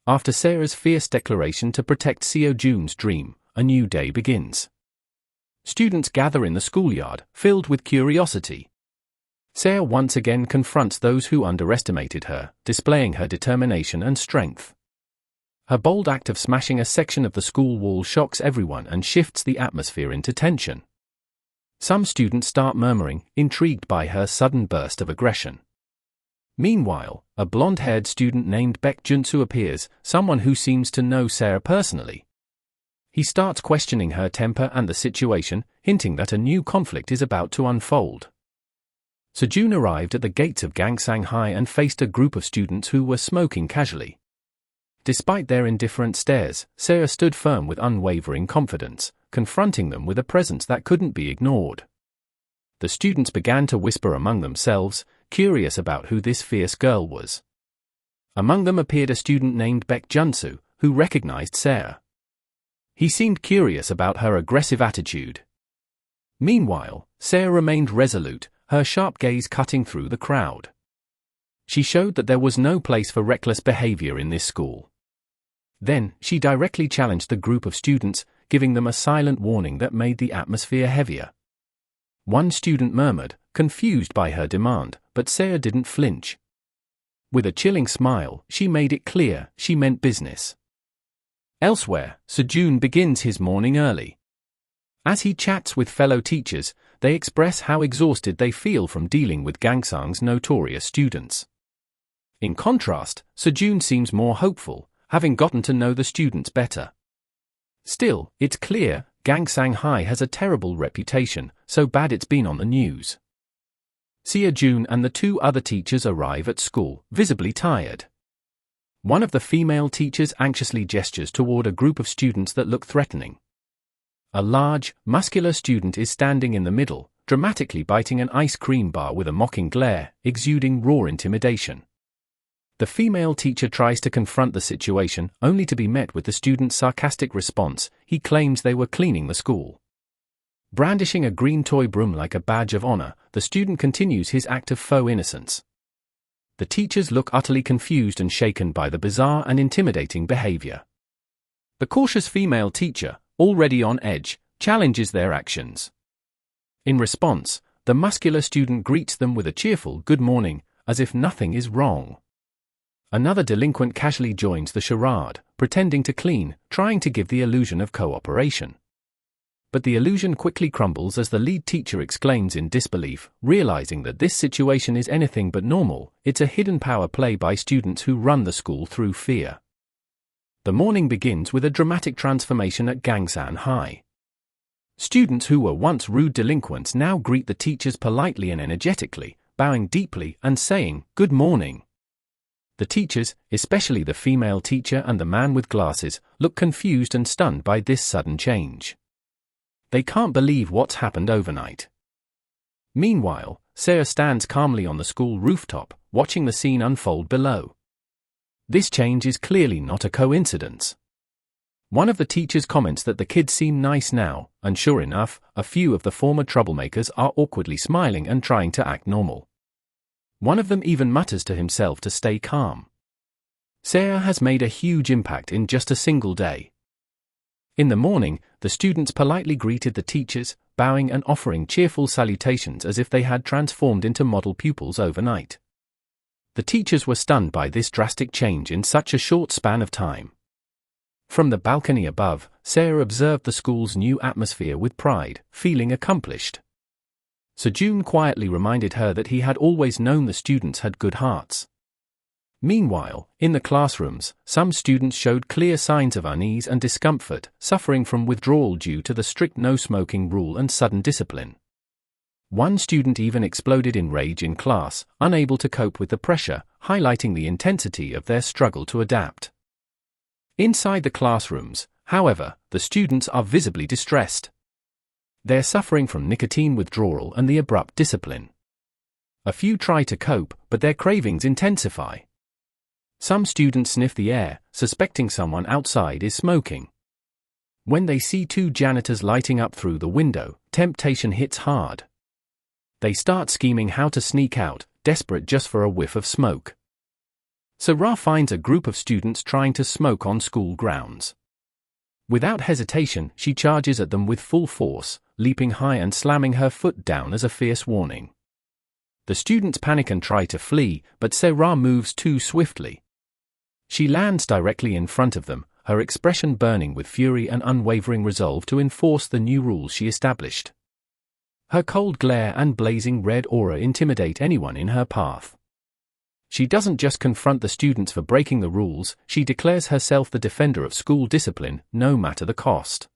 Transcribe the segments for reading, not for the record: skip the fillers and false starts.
After Seo's fierce declaration to protect Seo Jun's dream, a new day begins. Students gather in the schoolyard, filled with curiosity. Seo once again confronts those who underestimated her, displaying her determination and strength. Her bold act of smashing a section of the school wall shocks everyone and shifts the atmosphere into tension. Some students start murmuring, intrigued by her sudden burst of aggression. Meanwhile, a blonde-haired student named Baek Junsu appears, someone who seems to know Seo personally. He starts questioning her temper and the situation, hinting that a new conflict is about to unfold. Seo Jun arrived at the gates of Kangsan High and faced a group of students who were smoking casually. Despite their indifferent stares, Seo stood firm with unwavering confidence, confronting them with a presence that couldn't be ignored. The students began to whisper among themselves, curious about who this fierce girl was. Among them appeared a student named Baek Junsu, who recognized Seo. He seemed curious about her aggressive attitude. Meanwhile, Seo remained resolute, her sharp gaze cutting through the crowd. She showed that there was no place for reckless behavior in this school. Then, she directly challenged the group of students, giving them a silent warning that made the atmosphere heavier. One student murmured, confused by her demand, but Seo didn't flinch. With a chilling smile, she made it clear she meant business. Elsewhere, Seo Jun begins his morning early. As he chats with fellow teachers, they express how exhausted they feel from dealing with Gangsang's notorious students. In contrast, Seo Jun seems more hopeful, having gotten to know the students better. Still, it's clear, Kangsan High has a terrible reputation, so bad it's been on the news. Seo Jun and the two other teachers arrive at school, visibly tired. One of the female teachers anxiously gestures toward a group of students that look threatening. A large, muscular student is standing in the middle, dramatically biting an ice cream bar with a mocking glare, exuding raw intimidation. The female teacher tries to confront the situation, only to be met with the student's sarcastic response. He claims they were cleaning the school. Brandishing a green toy broom like a badge of honor, the student continues his act of faux innocence. The teachers look utterly confused and shaken by the bizarre and intimidating behavior. The cautious female teacher, already on edge, challenges their actions. In response, the muscular student greets them with a cheerful good morning, as if nothing is wrong. Another delinquent casually joins the charade, pretending to clean, trying to give the illusion of cooperation. But the illusion quickly crumbles as the lead teacher exclaims in disbelief, realizing that this situation is anything but normal. It's a hidden power play by students who run the school through fear. The morning begins with a dramatic transformation at Kangsan High. Students who were once rude delinquents now greet the teachers politely and energetically, bowing deeply and saying, "Good morning." The teachers, especially the female teacher and the man with glasses, look confused and stunned by this sudden change. They can't believe what's happened overnight. Meanwhile, Seo stands calmly on the school rooftop, watching the scene unfold below. This change is clearly not a coincidence. One of the teachers comments that the kids seem nice now, and sure enough, a few of the former troublemakers are awkwardly smiling and trying to act normal. One of them even mutters to himself to stay calm. Seo has made a huge impact in just a single day. In the morning, the students politely greeted the teachers, bowing and offering cheerful salutations as if they had transformed into model pupils overnight. The teachers were stunned by this drastic change in such a short span of time. From the balcony above, Seo observed the school's new atmosphere with pride, feeling accomplished. Seo Jun quietly reminded her that he had always known the students had good hearts. Meanwhile, in the classrooms, some students showed clear signs of unease and discomfort, suffering from withdrawal due to the strict no-smoking rule and sudden discipline. One student even exploded in rage in class, unable to cope with the pressure, highlighting the intensity of their struggle to adapt. Inside the classrooms, however, the students are visibly distressed. They're suffering from nicotine withdrawal and the abrupt discipline. A few try to cope, but their cravings intensify. Some students sniff the air, suspecting someone outside is smoking. When they see two janitors lighting up through the window, temptation hits hard. They start scheming how to sneak out, desperate just for a whiff of smoke. Se Ra finds a group of students trying to smoke on school grounds. Without hesitation, she charges at them with full force, leaping high and slamming her foot down as a fierce warning. The students panic and try to flee, but Se Ra moves too swiftly. She lands directly in front of them, her expression burning with fury and unwavering resolve to enforce the new rules she established. Her cold glare and blazing red aura intimidate anyone in her path. She doesn't just confront the students for breaking the rules, she declares herself the defender of school discipline, no matter the cost.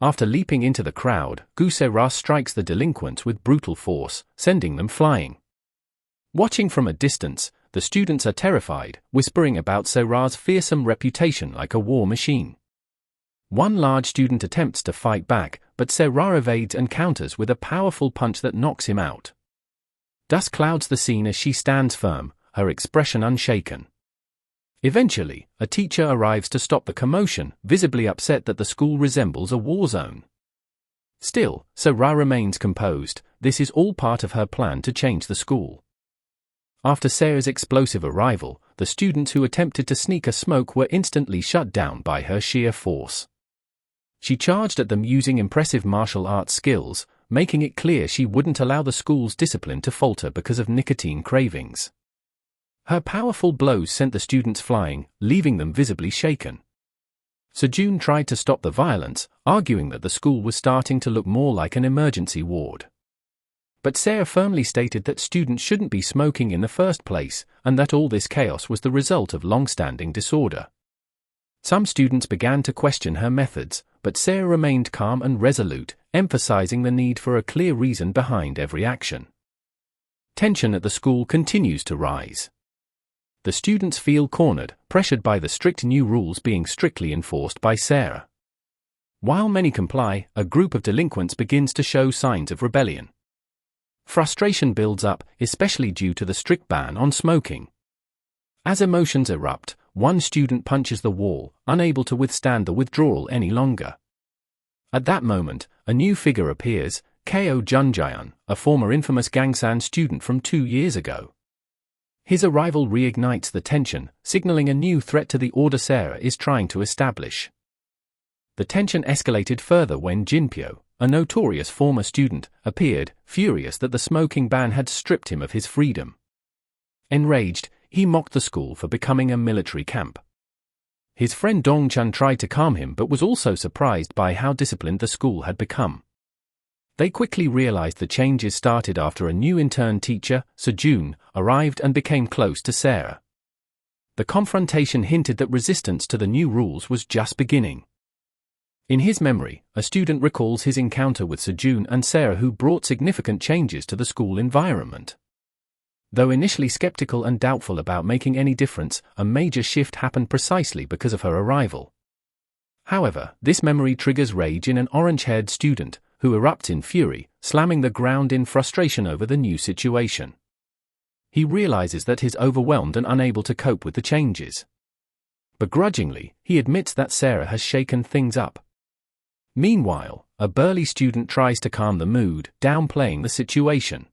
After leaping into the crowd, Goo Se Ra strikes the delinquents with brutal force, sending them flying. Watching from a distance, the students are terrified, whispering about Se Ra's fearsome reputation like a war machine. One large student attempts to fight back, but Se Ra evades and counters with a powerful punch that knocks him out. Dust clouds the scene as she stands firm, her expression unshaken. Eventually, a teacher arrives to stop the commotion, visibly upset that the school resembles a war zone. Still, Se Ra remains composed. This is all part of her plan to change the school. After Se's explosive arrival, the students who attempted to sneak a smoke were instantly shut down by her sheer force. She charged at them using impressive martial arts skills, making it clear she wouldn't allow the school's discipline to falter because of nicotine cravings. Her powerful blows sent the students flying, leaving them visibly shaken. Seo Jun tried to stop the violence, arguing that the school was starting to look more like an emergency ward. But Se firmly stated that students shouldn't be smoking in the first place, and that all this chaos was the result of long-standing disorder. Some students began to question her methods, but Se remained calm and resolute, emphasizing the need for a clear reason behind every action. Tension at the school continues to rise. The students feel cornered, pressured by the strict new rules being strictly enforced by Se. While many comply, a group of delinquents begins to show signs of rebellion. Frustration builds up, especially due to the strict ban on smoking. As emotions erupt, one student punches the wall, unable to withstand the withdrawal any longer. At that moment, a new figure appears, Ko Junjaeun, a former infamous Kangsan student from 2 years ago. His arrival reignites the tension, signaling a new threat to the order Se is trying to establish. The tension escalated further when Jinpyo, a notorious former student, appeared, furious that the smoking ban had stripped him of his freedom. Enraged, he mocked the school for becoming a military camp. His friend Dongchun tried to calm him but was also surprised by how disciplined the school had become. They quickly realized the changes started after a new intern teacher, Seo Jun, arrived and became close to Se. The confrontation hinted that resistance to the new rules was just beginning. In his memory, a student recalls his encounter with Seo Jun and Se, who brought significant changes to the school environment. Though initially skeptical and doubtful about making any difference, a major shift happened precisely because of her arrival. However, this memory triggers rage in an orange-haired student, who erupts in fury, slamming the ground in frustration over the new situation. He realizes that he's overwhelmed and unable to cope with the changes. Begrudgingly, he admits that Se has shaken things up. Meanwhile, a burly student tries to calm the mood, downplaying the situation.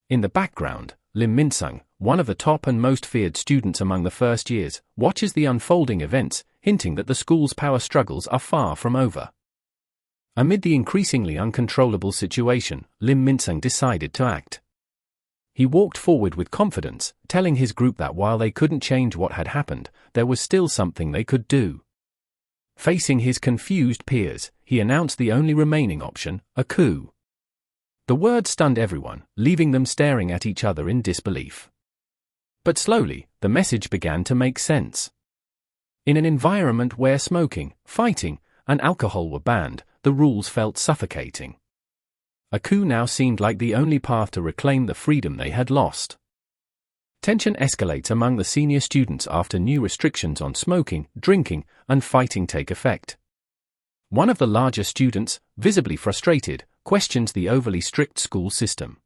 In the background, Lim Minsung, one of the top and most feared students among the first years, watches the unfolding events, hinting that the school's power struggles are far from over. Amid the increasingly uncontrollable situation, Lim Minsung decided to act. He walked forward with confidence, telling his group that while they couldn't change what had happened, there was still something they could do. Facing his confused peers, he announced the only remaining option, a coup. The word stunned everyone, leaving them staring at each other in disbelief. But slowly, the message began to make sense. In an environment where smoking, fighting, and alcohol were banned, the rules felt suffocating. A coup now seemed like the only path to reclaim the freedom they had lost. Tension escalates among the senior students after new restrictions on smoking, drinking, and fighting take effect. One of the larger students, visibly frustrated, questions the overly strict school system.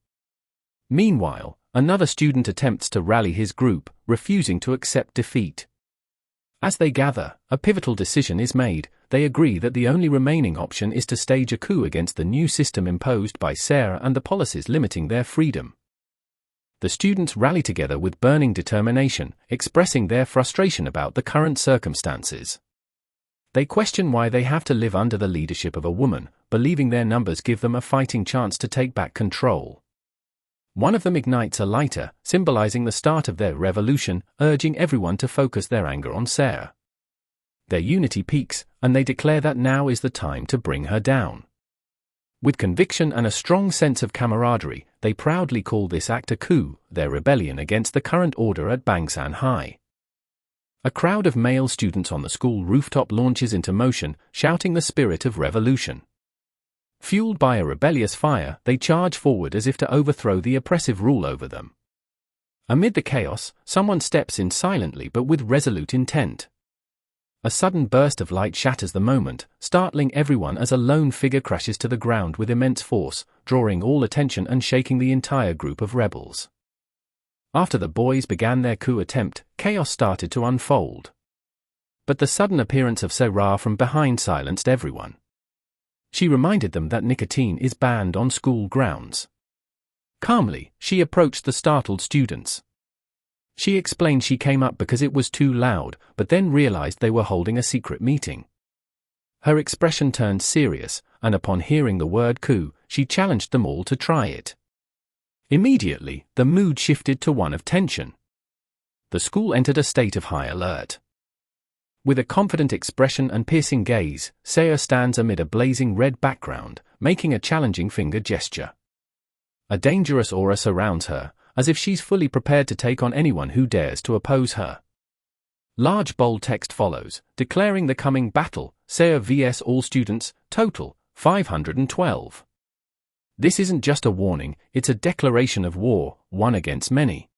Meanwhile, another student attempts to rally his group, refusing to accept defeat. As they gather, a pivotal decision is made. They agree that the only remaining option is to stage a coup against the new system imposed by Se and the policies limiting their freedom. The students rally together with burning determination, expressing their frustration about the current circumstances. They question why they have to live under the leadership of a woman, believing their numbers give them a fighting chance to take back control. One of them ignites a lighter, symbolizing the start of their revolution, urging everyone to focus their anger on Sarah. Their unity peaks, and they declare that now is the time to bring her down. With conviction and a strong sense of camaraderie, they proudly call this act a coup, their rebellion against the current order at Kangsan High. A crowd of male students on the school rooftop launches into motion, shouting the spirit of revolution. Fueled by a rebellious fire, they charge forward as if to overthrow the oppressive rule over them. Amid the chaos, someone steps in silently but with resolute intent. A sudden burst of light shatters the moment, startling everyone as a lone figure crashes to the ground with immense force, drawing all attention and shaking the entire group of rebels. After the boys began their coup attempt, chaos started to unfold. But the sudden appearance of Se Ra from behind silenced everyone. She reminded them that nicotine is banned on school grounds. Calmly, she approached the startled students. She explained she came up because it was too loud, but then realized they were holding a secret meeting. Her expression turned serious, and upon hearing the word coup, she challenged them all to try it. Immediately, the mood shifted to one of tension. The school entered a state of high alert. With a confident expression and piercing gaze, Seo stands amid a blazing red background, making a challenging finger gesture. A dangerous aura surrounds her, as if she's fully prepared to take on anyone who dares to oppose her. Large bold text follows, declaring the coming battle, Seo vs all students, total, 512. This isn't just a warning, it's a declaration of war, one against many.